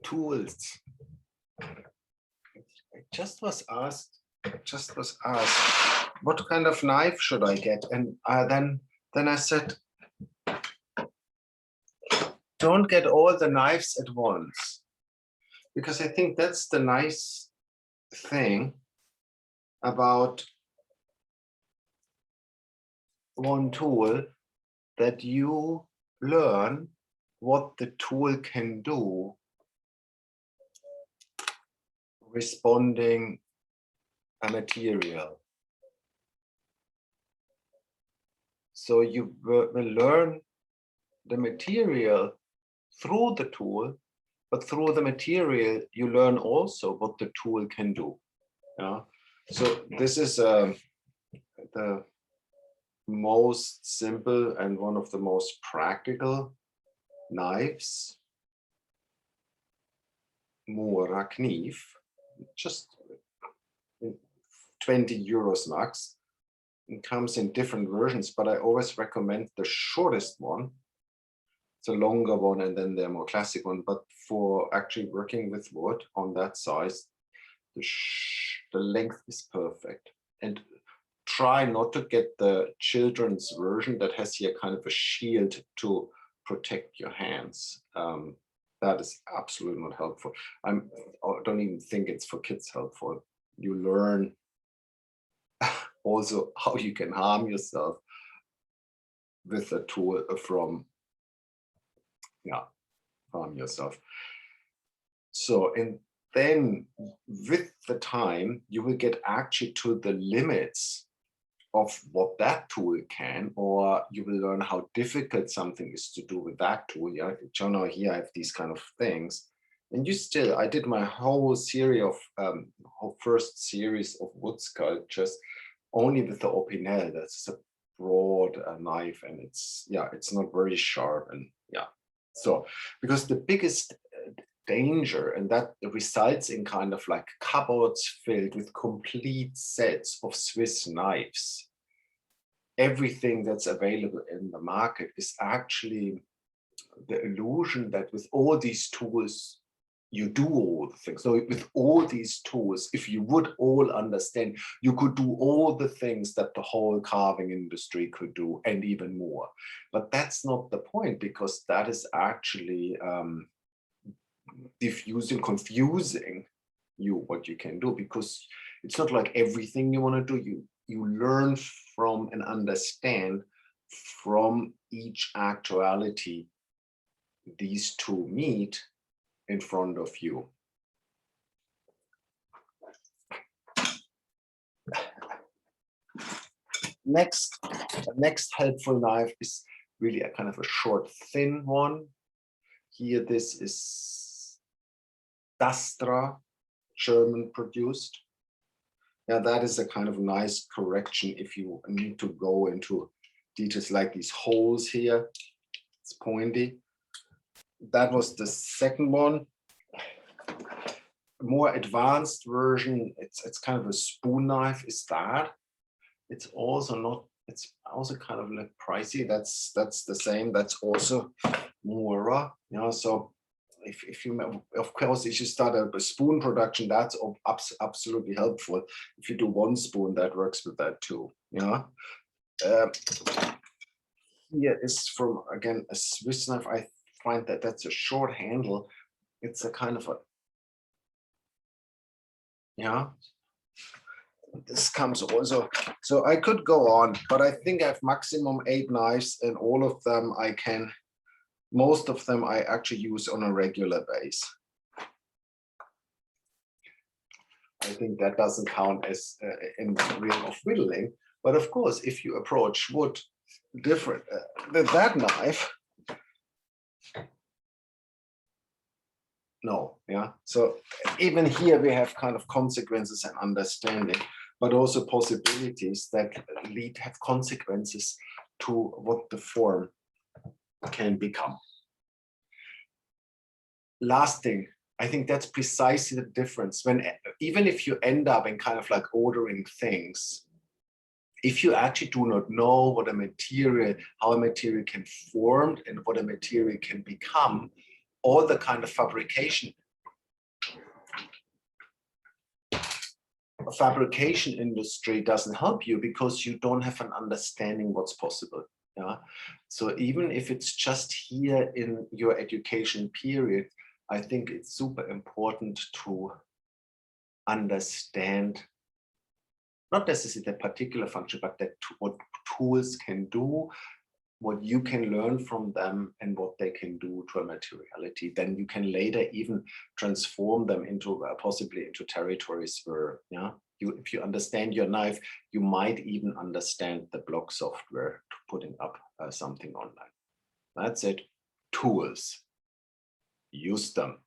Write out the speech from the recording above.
tools. I just was asked, what kind of knife should I get? And then I said, don't get all the knives at once, because I think that's the nice thing about one tool, that you learn what the tool can do responding a material. So you will learn the material through the tool, but through the material you learn also what the tool can do. Yeah. So this is the most simple and one of the most practical knives. Mora kniv, just 20 euros max. It comes in different versions, but I always recommend the shortest one. It's a longer one, and then the more classic one. But for actually working with wood on that size, the length is perfect. And try not to get the children's version that has here kind of a shield to protect your hands. That is absolutely not helpful. I don't even think it's for kids helpful. You learn also how you can harm yourself with a tool from, harm yourself. So, and then with the time, you will get actually to the limits of what that tool can, or you will learn how difficult something is to do with that tool. Yeah, Jonah, here I have these kind of things. And I did my whole series of, whole first series of wood sculptures only with the Opinel. That's a broad knife, and it's not very sharp. And so because the biggest danger, and that results in kind of like cupboards filled with complete sets of Swiss knives. Everything that's available in the market is actually the illusion that with all these tools, you do all the things. So with all these tools, if you would all understand, you could do all the things that the whole carving industry could do and even more. But that's not the point, because that is actually confusing you what you can do, because it's not like everything you want to do. You learn from and understand from each actuality these two meet in front of you. The next helpful knife is really a kind of a short, thin one. Here, this is Dastra, German produced. Yeah, that is a kind of nice correction if you need to go into details like these holes here. It's pointy. That was the second one. More advanced version, it's kind of a spoon knife, is that. It's also kind of like pricey. That's the same. That's also Mora. So if you, of course, if you start a spoon production, that's absolutely helpful. If you do one spoon, that works with that too. Here is from, again, a Swiss knife. I find that that's a short handle. It's a kind of a, this comes also, so I could go on, but I think I have maximum 8 knives, and all of them most of them I actually use on a regular basis. I think that doesn't count as in the realm of whittling, but of course, if you approach wood different with that knife, no, so even here we have kind of consequences and understanding, but also possibilities that have consequences to what the form can become. Last thing, I think that's precisely the difference. Even if you end up in kind of like ordering things, if you actually do not know how a material can form and what a material can become, all the kind of fabrication industry doesn't help you because you don't have an understanding what's possible. Yeah. So even if it's just here in your education period, I think it's super important to understand not necessarily the particular function, but that what tools can do, what you can learn from them, and what they can do to a materiality. Then you can later even transform them into possibly into territories where, yeah, if you understand your knife, you might even understand the block software to putting up something online. That's it. Tools. Use them.